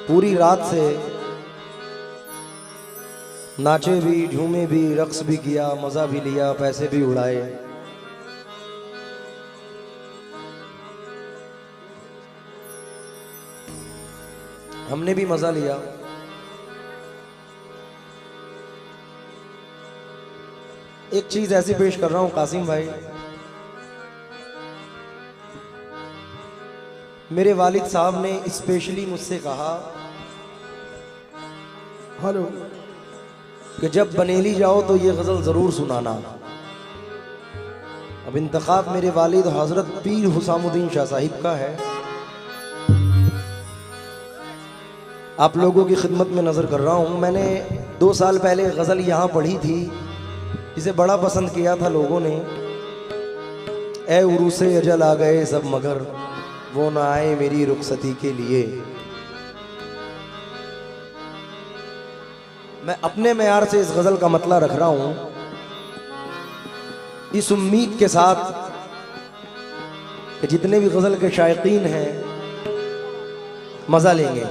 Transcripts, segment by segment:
पूरी रात से नाचे भी, झूमे भी, रक्स भी किया, मजा भी लिया, पैसे भी उड़ाए। हमने भी मजा लिया। एक चीज ऐसी पेश कर रहा हूं कासिम भाई, मेरे वालिद साहब ने स्पेशली मुझसे कहा हेलो कि जब बनेली जाओ तो ये गजल जरूर सुनाना। अब इंतखाब मेरे वालिद हजरत पीर हुसामुद्दीन शाह साहिब का है। आप लोगों की खिदमत में नजर कर रहा हूं। मैंने 2 साल पहले गजल यहां पढ़ी थी, इसे बड़ा पसंद किया था लोगों ने। ए उरूसे अजल आ गए सब मगर वो ना आए मेरी रुखसती के लिए। मैं अपने मेयार से इस गजल का मतला रख रहा हूं, इस उम्मीद के साथ कि जितने भी गजल के शायकीन हैं मजा लेंगे।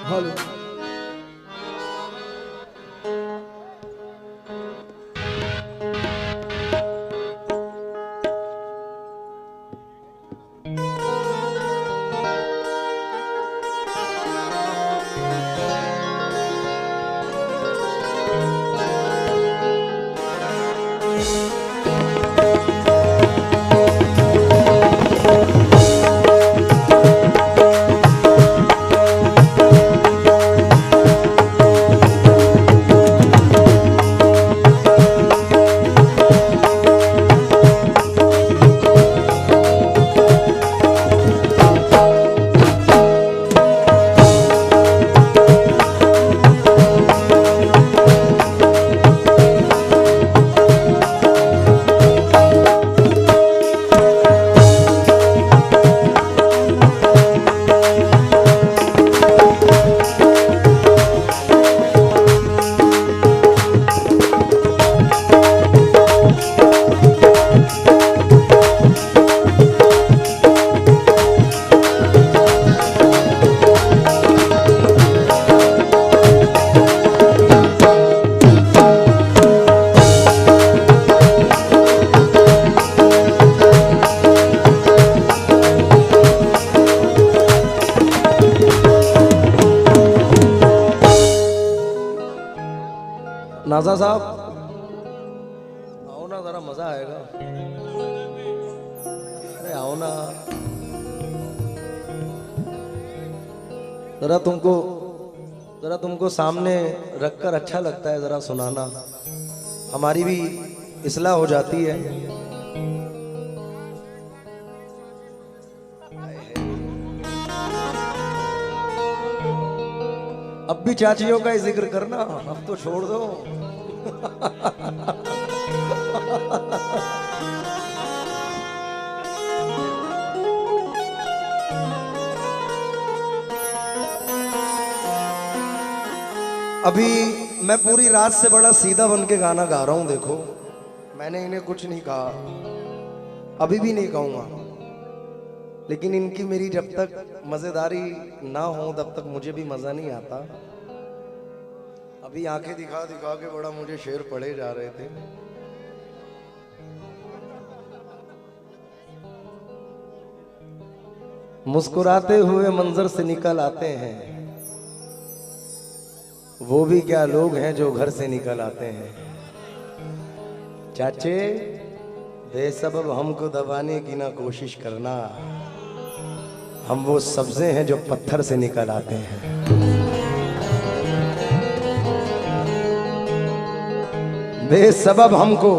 हेलो नाजा साहब आओ ना, जरा मजा आएगा। अरे आओ ना, जरा तुमको सामने रखकर अच्छा लगता है, जरा सुनाना, हमारी भी इस्लाह हो जाती है। अब भी चाचियों का ही जिक्र करना, अब तो छोड़ दो। अभी मैं पूरी रात से बड़ा सीधा बन के गाना गा रहा हूं। देखो मैंने इन्हें कुछ नहीं कहा, अभी भी नहीं कहूंगा, लेकिन इनकी मेरी जब तक मजेदारी ना हो तब तक मुझे भी मजा नहीं आता। अभी आंखें दिखा दिखा के बड़ा मुझे शेर पढ़े जा रहे थे। मुस्कुराते हुए मंजर से निकल आते हैं, वो भी क्या लोग हैं जो घर से निकल आते हैं। चाचे बेसबब हमको दबाने की ना कोशिश करना, हम वो सब्जे हैं जो पत्थर से निकल आते हैं। बेसबब हमको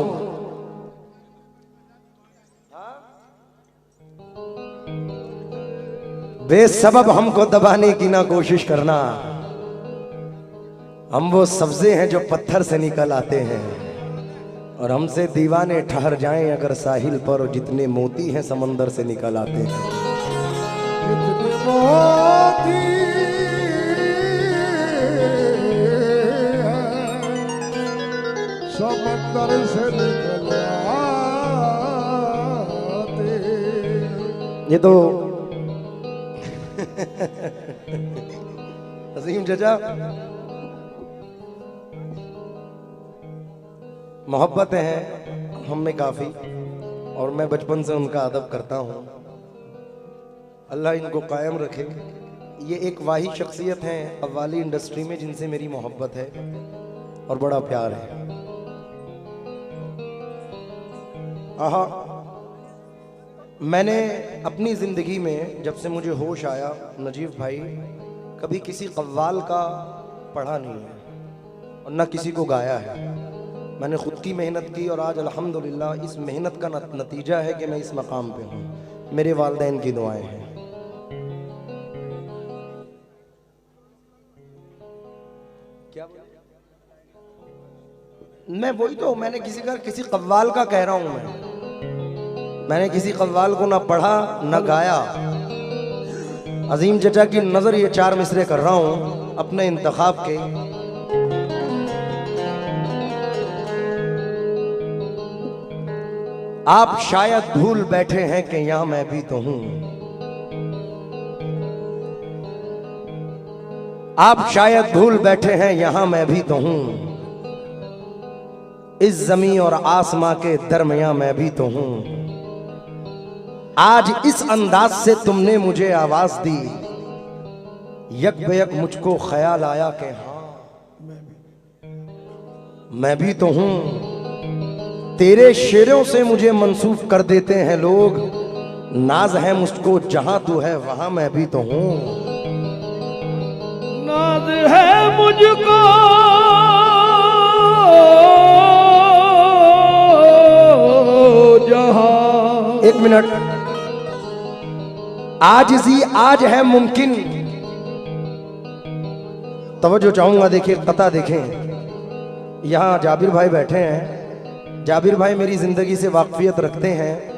बेसबब हमको दबाने की ना कोशिश करना, हम वो सब्जे हैं जो पत्थर से निकल आते हैं, और हमसे दीवाने ठहर जाएं अगर साहिल पर, जितने मोती हैं समंदर से निकल आते हैं। जितने मोती समंदर से निकल आते। ये तो अजीम चचा, मोहब्बत है हम में काफ़ी, और मैं बचपन से उनका अदब करता हूँ। अल्लाह इनको कायम रखे। ये एक वाही शख्सियत है कव्वाली इंडस्ट्री में जिनसे मेरी मोहब्बत है और बड़ा प्यार है। आहा, मैंने अपनी ज़िंदगी में जब से मुझे होश आया नजीब भाई, कभी किसी कव्वाल का पढ़ा नहीं है और ना किसी को गाया है। मैंने खुद की मेहनत की और आज अल्हम्दुलिल्लाह इस मेहनत का नतीजा है कि मैं इस मकाम पे हूँ। मेरे वालिदैन की दुआएं हैं। क्या मैं वही तो, मैंने किसी कव्वाल का कह रहा हूँ। मैंने किसी कव्वाल को ना पढ़ा ना गाया। अजीम चचा की नजर ये 4 मिसरे कर रहा हूँ अपने इंतखाब के। आप शायद भूल बैठे हैं कि यहां मैं भी तो हूं। आप शायद भूल बैठे हैं यहां मैं भी तो हूं। इस जमीन और आसमां के दरमियां मैं भी तो हूं। आज इस अंदाज से तुमने मुझे आवाज दी, यक बेयक मुझको ख्याल आया कि हाँ मैं भी तो हूं। तेरे शेरों से मुझे मंसूब कर देते हैं लोग, नाज है मुझको जहां तू है वहां मैं भी तो हूं। नाज है मुझको जहां। 1 मिनट, आजिज़ी आज है मुमकिन। तवज्जो चाहूंगा, देखिए कता देखें। यहां जाबिर भाई बैठे हैं। जाबिर भाई मेरी जिंदगी से वाकफियत रखते हैं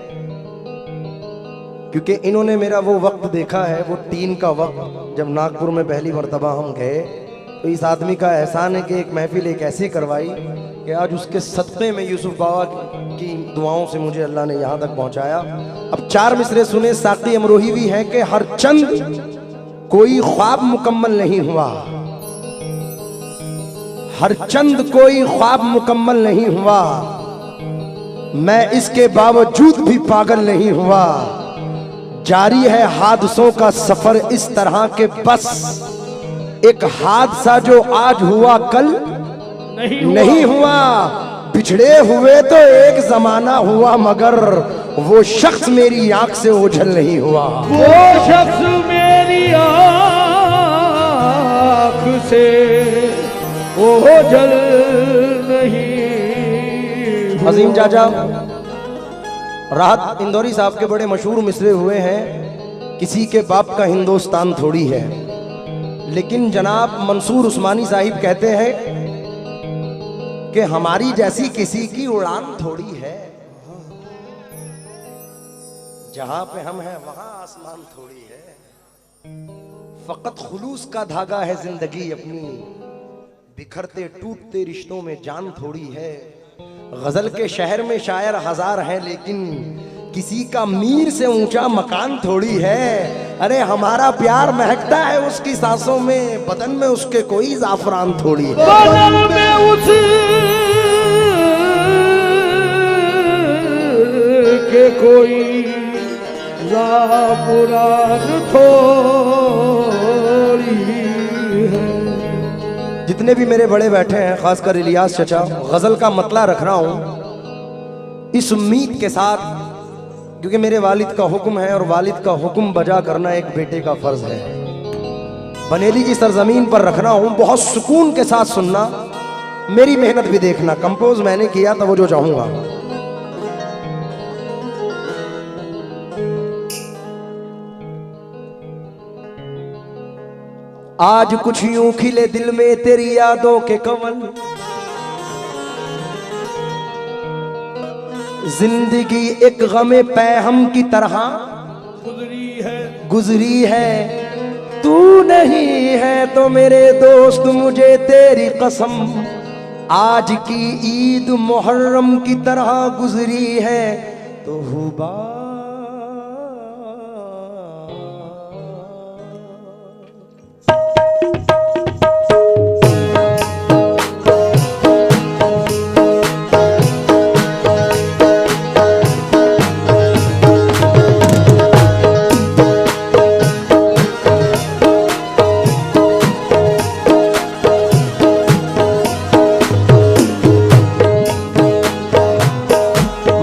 क्योंकि इन्होंने मेरा वो वक्त देखा है, वो टीन का वक्त जब नागपुर में पहली मर्तबा हम गए। तो इस आदमी का एहसान है कि एक महफिल एक ऐसी करवाई कि आज उसके सदक़े में यूसुफ बाबा की दुआओं से मुझे अल्लाह ने यहाँ तक पहुँचाया। अब 4 मिसरे सुने। साकी अमरोही भी है कि हर चंद कोई ख्वाब मुकम्मल नहीं हुआ, हर चंद कोई ख्वाब मुकम्मल नहीं हुआ, मैं इसके बावजूद भी पागल नहीं हुआ। जारी है हादसों का सफर इस तरह के बस एक हादसा जो आज हुआ कल नहीं हुआ। बिछड़े हुए तो एक जमाना हुआ मगर वो शख्स मेरी आंख से ओझल नहीं हुआ। वो शख्स मेरी आंख से ओझल नहीं। अजीम चाचा राहत इंदौरी साहब के बड़े मशहूर मिसरे हुए हैं, किसी के बाप का हिंदुस्तान थोड़ी है। लेकिन जनाब मंसूर उस्मानी साहिब कहते हैं कि हमारी जैसी किसी की उड़ान थोड़ी है, जहां पे हम हैं वहां आसमान थोड़ी है। फकत खुलूस का धागा है जिंदगी अपनी, बिखरते टूटते रिश्तों में जान थोड़ी है। गजल के शहर में शायर हजार हैं लेकिन किसी का मीर से ऊंचा मकान थोड़ी है। अरे हमारा प्यार महकता है उसकी सांसों में, बदन में उसके कोई जाफरान थोड़ी है। बदन में उसके कोई जाफरान थोड़ी है। जितने भी मेरे बड़े बैठे हैं, खासकर इलियास चचा, गजल का मतला रख रहा हूं इस उम्मीद के साथ, क्योंकि मेरे वालिद का हुक्म है और वालिद का हुक्म बजा करना एक बेटे का फर्ज है। बनेली की सरजमीन पर रख रहा हूं, बहुत सुकून के साथ सुनना, मेरी मेहनत भी देखना। कंपोज मैंने किया था वो जो चाहूंगा। आज कुछ यूं खिले दिल में तेरी यादों के कमल। जिंदगी एक गमे पैहम की तरह गुजरी है। तू नहीं है तो मेरे दोस्त मुझे तेरी कसम आज की ईद मुहर्रम की तरह गुजरी है। तो हुबा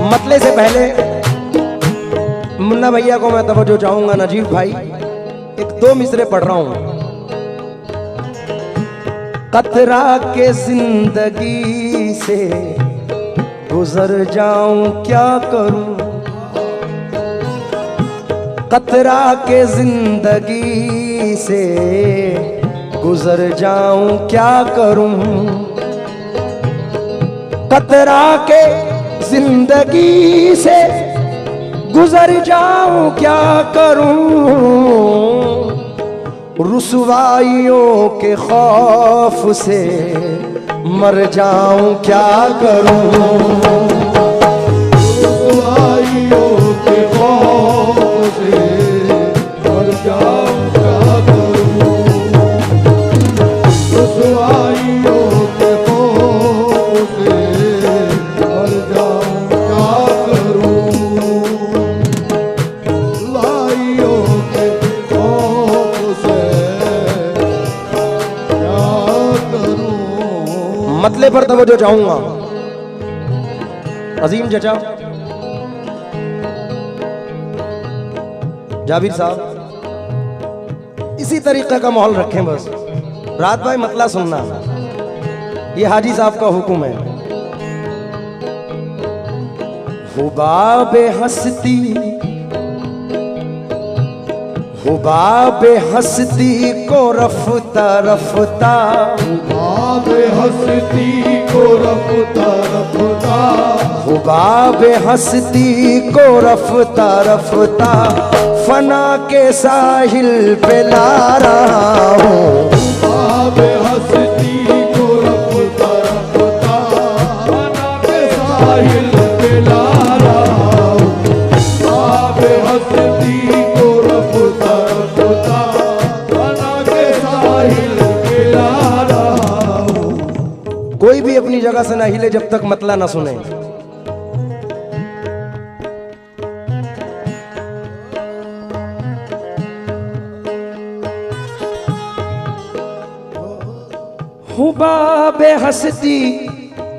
मतले से पहले मुन्ना भैया को मैं तवज्जो चाहूंगा। नजीब भाई एक दो मिसरे पढ़ रहा हूं। कतरा के जिंदगी से गुजर जाऊं क्या करूं। कतरा के जिंदगी से गुजर जाऊं क्या करूं। कतरा के जिंदगी से गुजर जाऊं क्या करूं। रुसवाइयों के खौफ से मर जाऊं क्या करूं। रुसवाइयों के खौफ से मर जाऊं क्या करूं। रुसवाइयों के खौफ से मर जाऊं क्या करूं। रुसवाइयों के खौफ से क्या करूं। मतले पर तवज्जो चाहूंगा। अजीम चचा जाबिर साहब इसी तरीके का माहौल रखें बस। रात भाई मतला सुनना, ये हाजी साहब का हुक्म है। हुबाबे हंसती हुबाबे हंसती को रफ्ता रफ्ता। हुबाबे हंसती को रफ्ता रफ्ता। हुबाबे हंसती को रफ्ता रफ्ता फना के साहिल पे ला रहा हूँ। हुबाबे हंसती को रफ्ता रफ्ता फना के साहिल पे ला रहा हूँ। हुबाबे हंसती को रफ्ता रफ्ता फना के साहिल पे ला रहा हूँ। कोई भी अपनी जगह से ना हिले जब तक मतला ना सुने। हुबाबे हंसती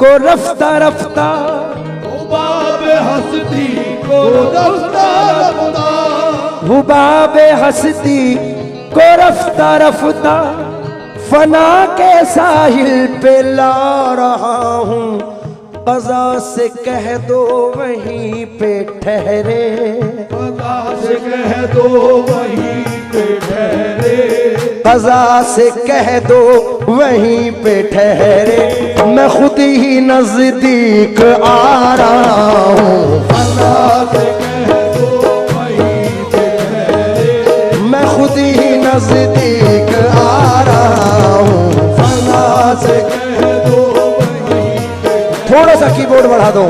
को रफ्ता रफ्ता। हुबाबे हंसती को रफ्ता रफ्ता। हुबाबे हंसती को रफ्ता रफ्ता फना के साहिल पे ला रहा हूँ। क़ज़ा से कह दो वहीं पे ठहरे। क़ज़ा से कह दो वहीं पे ठहरे। क़ज़ा से कह दो वहीं पे ठहरे। मैं खुद ही नजदीक आ रहा हूँ। क़ज़ा से कह दो वहीं पे ठहरे। मैं खुद ही नजदीक आ रहा हूँ। क़ज़ा से कह दो वहीं पे। थोड़ा सा कीबोर्ड बढ़ा दो।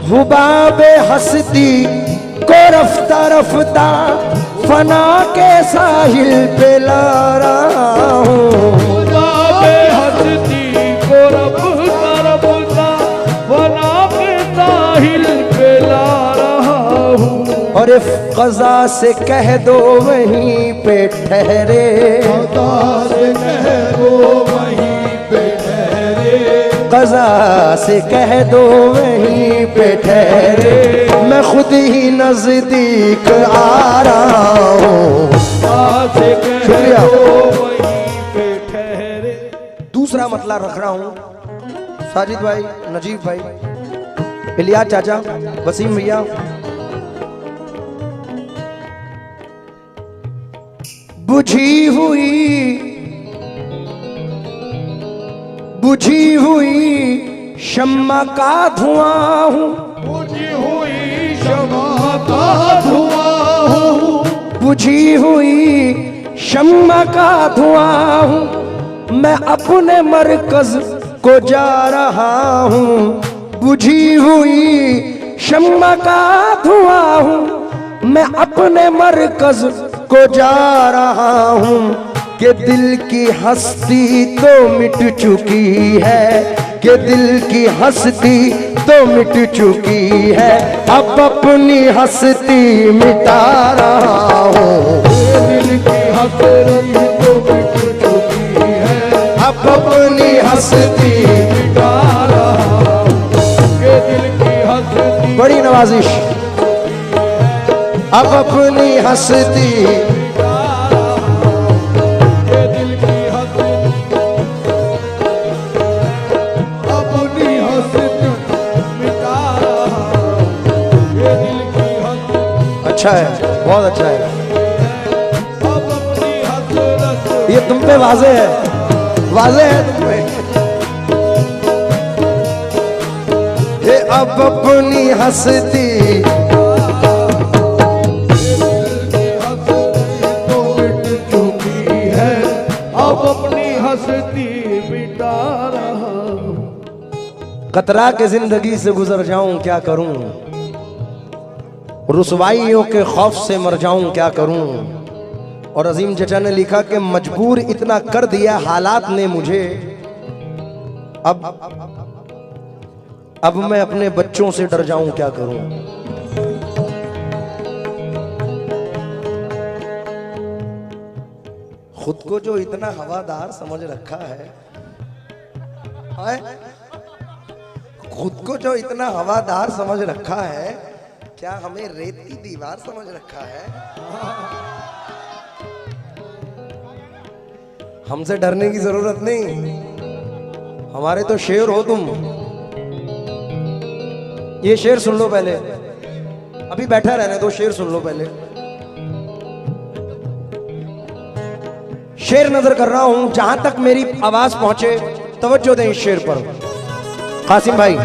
हुबाबे हंसती को रफ्ता रफ्ता फना के साहिल पे ला रहा हूँ। हुबाबे हंसती को रफ्ता रफ्ता फना के साहिल पे ला रहा हूँ। और क़ज़ा से कह दो वहीं पे ठहरे। क़ज़ा से कह दो वहीं पे ठहरे। क़ज़ा से कह दो वहीं पे ठहरे। मैं खुद ही नजदीक आ रहा हूँ। क़ज़ा से कह शुक्रिया। दो वहीं पे ठहरे। दूसरा दूसरा मतला रख रहा हूं, साजिद भाई, नजीब भाई, इलियास चाचा, वसीम भैया, बुझी हुई शम्मा का धुआं हूं, बुझी हुई शम्मा का धुआं हूँ, बुझी हुई शम्मा का धुआं हूं, मैं अपने मरकज को जा रहा हूं, बुझी हुई शम्मा का धुआं हूं, मैं अपने मरकज को जा रहा हूं, कि दिल की हस्ती तो मिट चुकी है, कि दिल की हस्ती तो मिट चुकी है, अब अपनी हस्ती मिटा रहा हूं, दिल की हसरत तो मिट चुकी है, अब अपनी हस्ती मिटा रहा हूँ, के दिल की हसरत बड़ी नवाजिश, अब अपनी हस्ती के दिल की हसरत अपनी हसरत मिटा रहा हूँ, के दिल की हसरत अच्छा है, बहुत अच्छा है, अब अपनी हसरत ये तुम पे वाजे है, वाजे है तुम पे, ये अब अपनी हस्ती तो मिट चुकी है, अब अपनी हस्ती मिटा रहा हूँ। कतरा के जिंदगी से गुजर जाऊं क्या करूं, रुसवाइयों के खौफ से मर जाऊं क्या करूं, और अजीम चचा ने लिखा कि मजबूर इतना कर दिया हालात ने मुझे, अब मैं अपने बच्चों से डर जाऊं क्या करूं। खुद को जो इतना हवादार समझ रखा है, खुद को जो इतना हवादार समझ रखा है, क्या हमें रेत की दीवार समझ रखा है। हमसे डरने की जरूरत नहीं, हमारे तो शेर हो तुम। ये शेर सुन लो पहले, अभी बैठा रहने दो, शेर सुन लो पहले। शेर नजर कर रहा हूं, जहां तक मेरी आवाज पहुंचे तवज्जो दें इस शेर पर। कासिम भाई,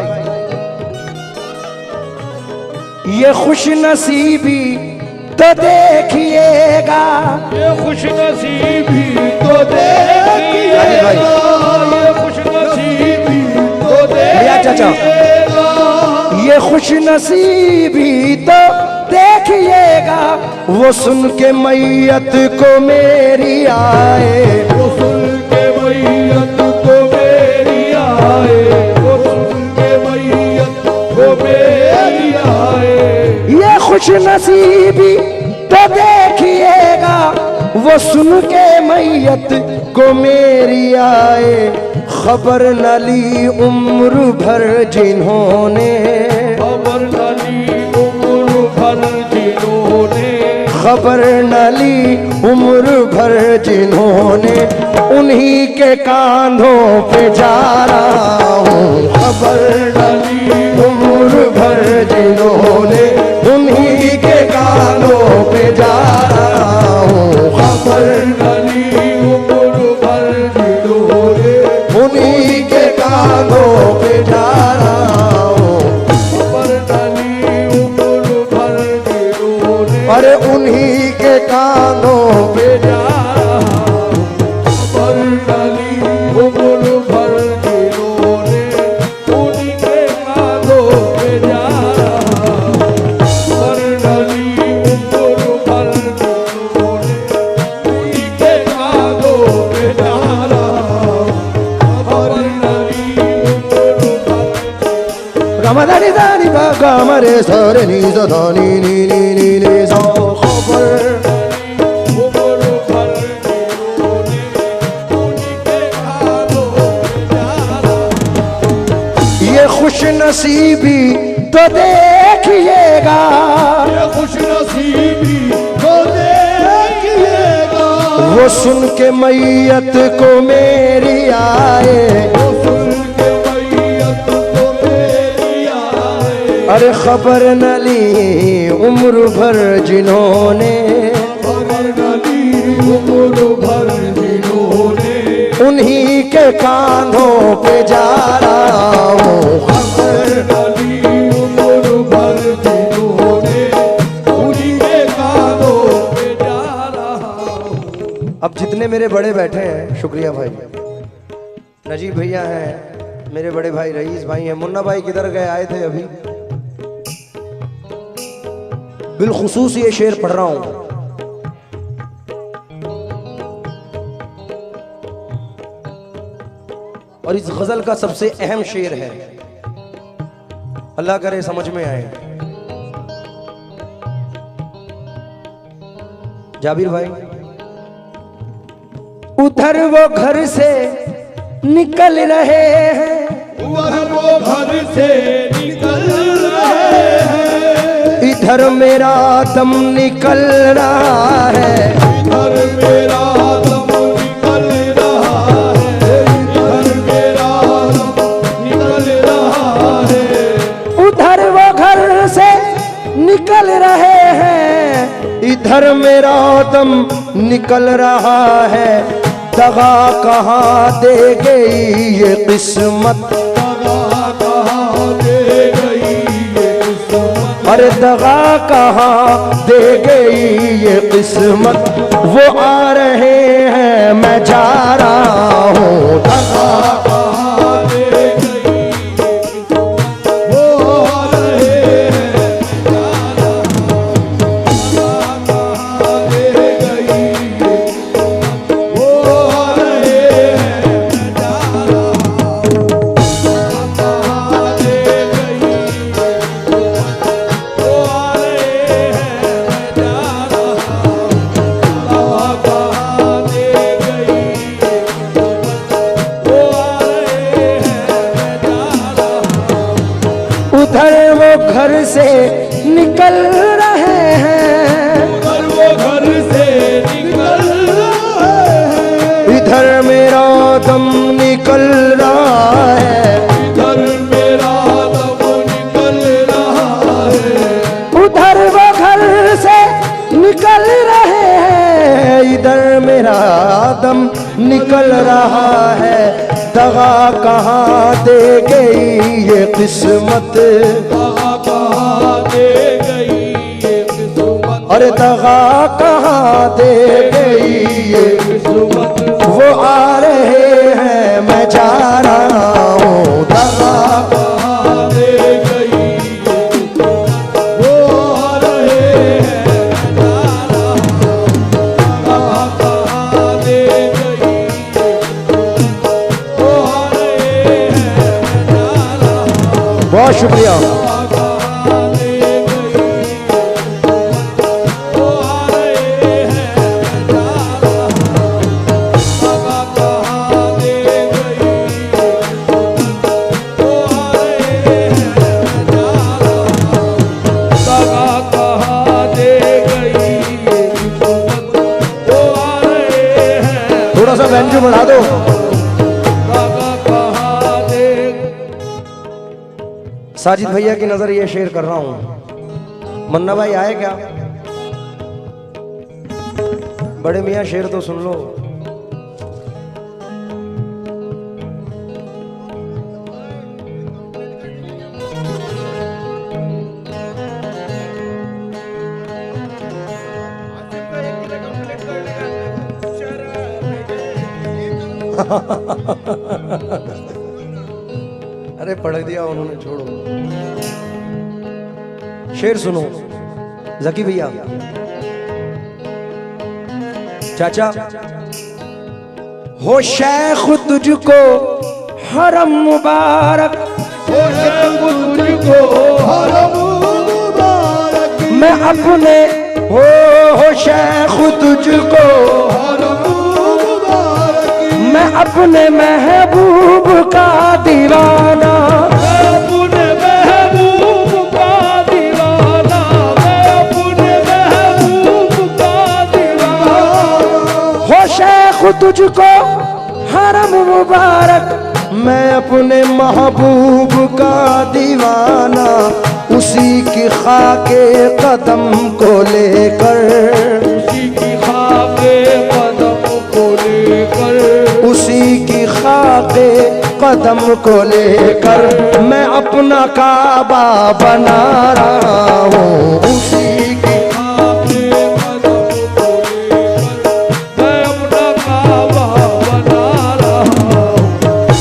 ये खुश नसीबी तो देखिएगा, ये खुश नसीबी तो देखिएगा, ये खुश नसीबी तो भैया चाचा, देखिएगा, ये खुश नसीबी तो देखिएगा, वो सुन के मैयत को मेरी आए, वो सुन के मैयत को मेरी आए, वो सुन के मैयत को मेरी आए, ये खुश नसीबी तो देखिएगा, वो सुन के मैयत को मेरी आए, खबर न ली उम्र भर जिन्होंने, खबर न ली उम्र भर जिन्होंने, खबर न ली उम्र भर जिन्होंने, उन्हीं के कांधों पे जा रहा हूँ, खबर न ली उम्र भर जिन्होंने, उन्हीं के कांधों पे जा रहा हूँ, खबर न ली उम्र भर जिन्होंने, उन्हीं के कांधों पे जा रहा हूँ, खबर न ली उम्र भर जिन्होंने, अरे उन्हीं के कांधों पे जा रहा हूँ, खबर न ली उम्र भर जिन्होंने, उन्हीं के कांधों पे जा रहा हूँ, खबर न ली उम्र भर जिन्होंने, उन्हीं के कांधों पे जा रहा हूँ, खबर न ली उम्र भर रमदानी दानी बागा मरे सरे नी नी नी नी नी नी सो खबर उम्र भर जिन्होंने, उन्हीं के कांधों पे जा रहा हूँ, ये खुश नसीबी तो देखिएगा, ये खुश नसीबी को देखिएगा, वो सुन के मैयत को मेरी आए, वो सुन के मैयत को मेरी आए। अरे खबर न ली उम्र भर जिन्होंने, खबर न ली उम्र भर जिन्होंने, उन्हीं के कांधों पे जा रहा हूँ। खबर न ली उम्र भर जिन्होंने, उन्हीं के कांधों पे जा रहा हूँ। अब जितने मेरे बड़े बैठे हैं, शुक्रिया भाई, नजीब भैया हैं, मेरे बड़े भाई रईस भाई हैं, मुन्ना भाई किधर गए, आए थे अभी। बिलखुसूस ये शेर पढ़ रहा हूं। और इस गजल का सबसे अहम शेर है, अल्लाह करे समझ में आए। जाबिर भाई, उधर वो घर से निकल रहे हैं, वह वो घर से निकल रहे हैं, इधर मेरा दम निकल रहा है, इधर मेरा दम निकल रहा है, इधर मेरा दम निकल रहा है। उधर वो घर से निकल रहे हैं, इधर मेरा दम निकल रहा है। दगा कहाँ दे गई ये किस्मत, दगा कहाँ दे गई ये किस्मत, अरे दगा कहाँ दे गई ये किस्मत। वो आ रहे हैं मैं जा रहा हूँ, दगा कहाँ दे गई ये किस्मत, वो आ रहे हैं जा रहा हूँ। दगा कहाँ दे गई ये किस्मत, वो आ रहे हैं जा रहा हूँ। दगा कहाँ दे गई ये किस्मत, वो आ रहे हैं जा रहा हूँ। दगा कहाँ दे गई ये किस्मत, वो आ रहे हैं जा रहा हूँ। उधर वो घर से निकल रहे हैं, उधर वो घर से निकल रहे हैं, इधर मेरा दम निकल रहा है, इधर मेरा दम निकल रहा है। उधर वो घर से निकल रहे हैं, इधर मेरा दम निकल रहा है। दगा कहाँ दे गई ये किस्मत, दगा कहाँ दे गई ये किस्मत, अरे दगा कहाँ दे गई ये, किस्मत, वो आ रहे हैं मैं जा रहा हूँ। दगा कहाँ दे गई ये किस्मत, वो आ रहे हैं जा रहा हूँ। दगा कहाँ दे गई ये किस्मत, वो आ रहे हैं जा रहा हूँ। बहुत शुक्रिया। थोड़ा सा बेंच बढ़ा दो। साजिद भैया की नजर ये शेर कर रहा हूं। मन्ना भाई आए क्या? बड़े मियाँ शेर तो सुन लो। अरे पढ़ दिया उन्होंने, छोड़ो। शेर सुनो जकी भैया। चाचा, हो शेख तुझको हरम मुबारक, हो शेख तुझको हरम मुबारक, मैं अपने हो शेख तुझको हरम मुबारक, मैं अपने महबूब का दीवाना, मैं अपने महबूब का दीवाना, मैं अपने महबूब का दीवाना, हो तुझको हरम मुबारक, मैं अपने महबूब का दीवाना, उसी की खाके कदम को लेकर, उसी की खाके कदम को लेकर, उसी की खाके कदम को लेकर मैं अपना काबा बना रहा हूँ। उसी की खाके कदम को लेकर मैं अपना काबा बना रहा हूँ।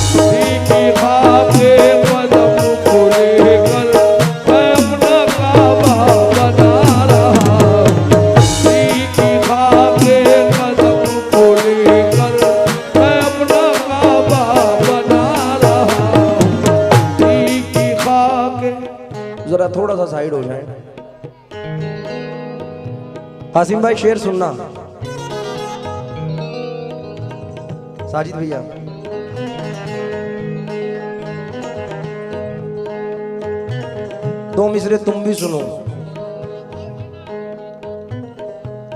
उसी की खाके कदम को लेकर मैं अपना काबा बना रहा हूँ। उसी की खाके कदम को लेकर मैं अपना काबा बना रहा हूँ। उसी की खाके। जरा थोड़ा सा साइड हो जाए। हासिम भाई शेर सुनना। साजिद भैया दो मिसरे तुम भी सुनो।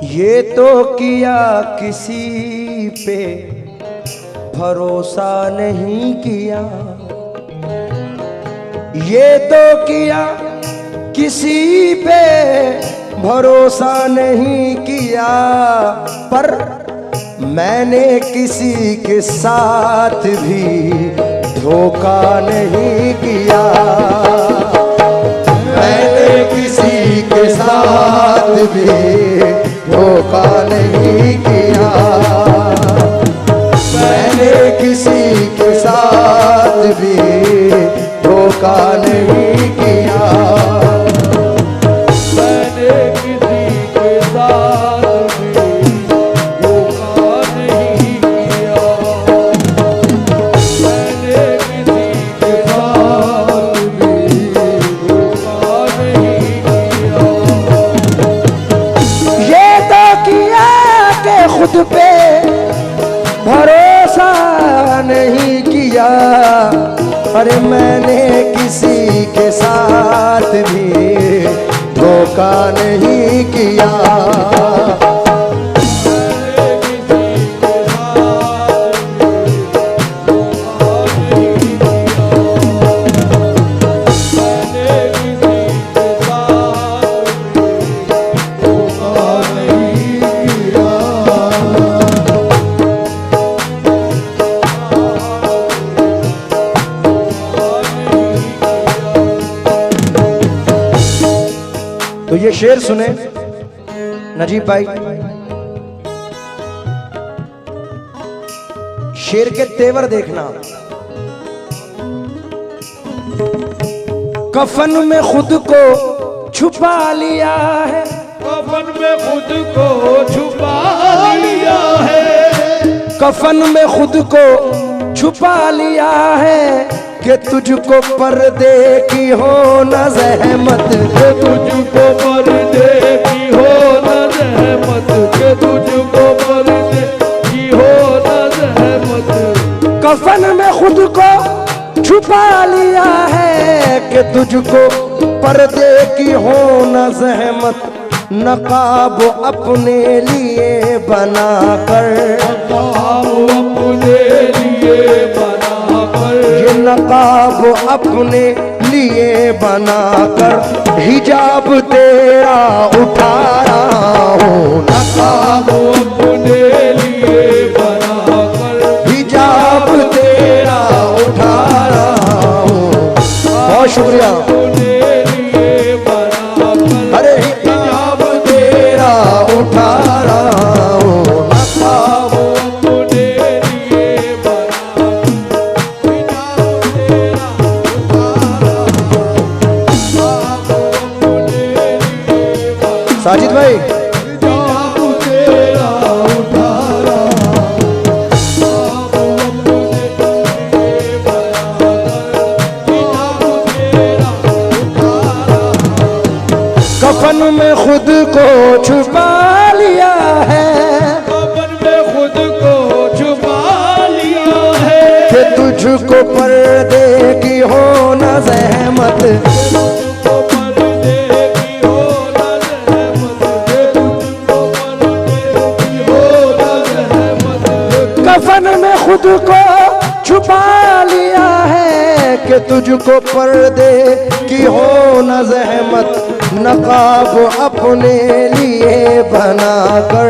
ये तो किया किसी पे भरोसा नहीं किया, ये तो किया किसी पे भरोसा नहीं किया, पर मैंने किसी के साथ भी धोखा नहीं किया, मैंने किसी के साथ भी धोखा नहीं किया, मैंने किसी के साथ भी धोखा नहीं किया, मैंने किसी के साथ भी धोखा नहीं किया, मैंने किसी के साथ भी धोखा नहीं किया। ये तो किया कि खुद पे भरोसा नहीं किया, अरे मैंने किसी के साथ भी धोखा नहीं किया, मैंने किसी के साथ भी धोखा नहीं किया, मैंने किसी के साथ भी धोखा नहीं किया। तो ये शेर सुने नजीब भाई। शेर के तेवर देखना। कफन में खुद को छुपा लिया है, कफन में खुद को छुपा लिया है, कफन में खुद को छुपा लिया है, कि तुझको पर्दे की हो न ज़हमत, के तुझको पर्दे की हो न ज़हमत, के तुझको पर्दे की हो न ज़हमत। कफन में खुद को छुपा लिया है, कि तुझको पर्दे की हो न ज़हमत, नकाब अपने लिए बना कर, नकाब अपने लिए बना कर, ये नकाब अपने लिए बना कर हिजाब तेरा उठा रहा हूँ, नकाब अपने लिए बना कर, हिजाब तेरा उठा रहा हूँ। बहुत शुक्रिया। अपने लिए बना कर, अरे हिजाब तेरा उठा रहा हूँ, नकाब अपने लिए बना कर, हिजाब तेरा उठा रहा हूँ, नकाब अपने लिए बना, साजिद भाई हिजाब तेरा उठा रहा हूँ, नकाब अपने लिए बना कर, हिजाब तेरा उठा रहा हूँ। कफन में खुद को छुपा लिया है, कफन में खुद को छुपा लिया है, कि तुझको पर्दे की हो न ज़हमत, तुझको पर्दे की हो न ज़हमत, तुझको पर्दे की हो न ज़हमत, खुद को छुपा लिया है कि तुझको पर्दे की हो न जहमत, नकाब अपने लिए बना कर,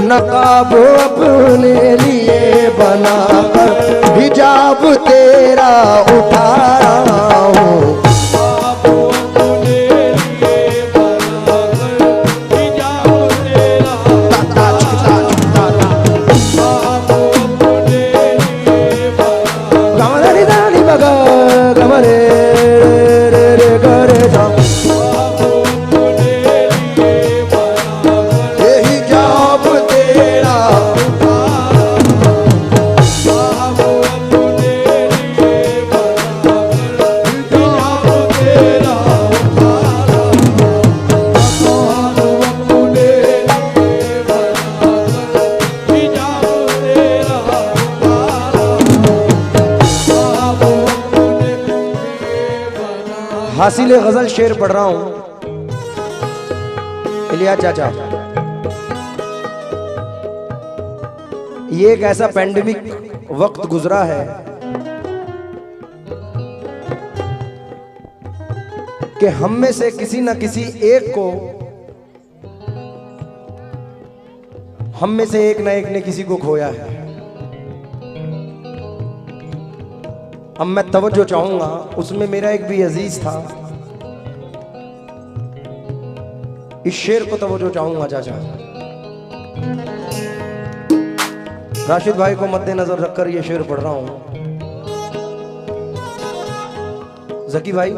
नकाब अपने लिए बना कर हिजाब तेरा उठा रहा हूँ। हासिल गजल शेर पढ़ रहा हूं। इलिया चाचा, ये एक ऐसा पैंडेमिक वक्त गुजरा है कि हम में से किसी न किसी एक को, हम में से एक न एक ने किसी को खोया है। अब मैं तवज्जो चाहूंगा, उसमें मेरा एक भी अजीज था, इस शेर को तवज्जो चाहूंगा चाचा। राशिद भाई को मद्देनजर रखकर ये शेर पढ़ रहा हूं। जकी भाई,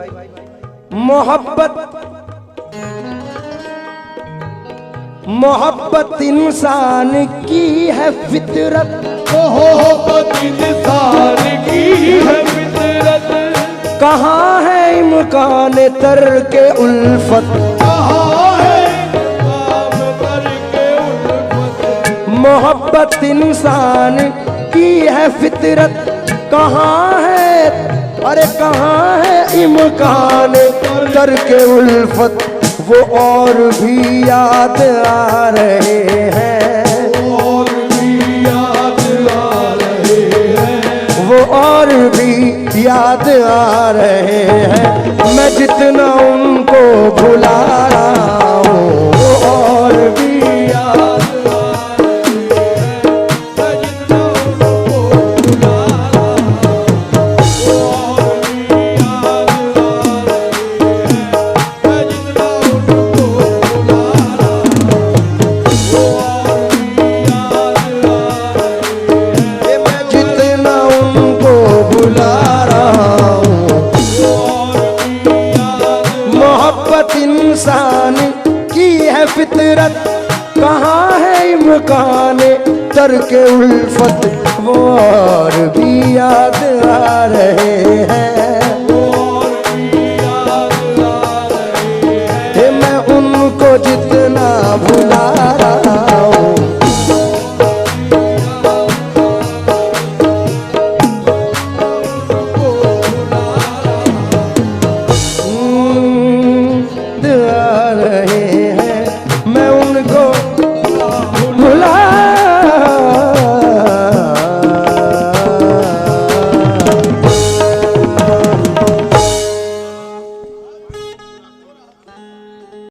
मोहब्बत इंसान की है फितरत, मोहब्बत इंसान की है फितरत, कहाँ है इम्कान तर्के उल्फत, कहाँ है इम्कान तर्के उल्फत। मोहब्बत इंसान की है फितरत, कहाँ है, अरे कहाँ है इम्कान तर्के उल्फत। वो और भी याद आ रहे हैं, और भी याद आ रहे हैं, वो और भी याद आ रहे हैं। मैं जितना उनको भुला रहा हूँ, वो और भी याद आ रहे हैं। मैं जितना उनको भुला रहा हूँ, वो और भी याद आ रहे हैं। मैं जितना उनको भुला रहा हूँ, वो और भी याद आ रहे हैं। मैं जितना उनको भुला रहा हूँ। मोहब्बत इंसान की है फितरत, कहाँ है इम्कान तर्के उल्फत। वो और भी याद आ रहे हैं,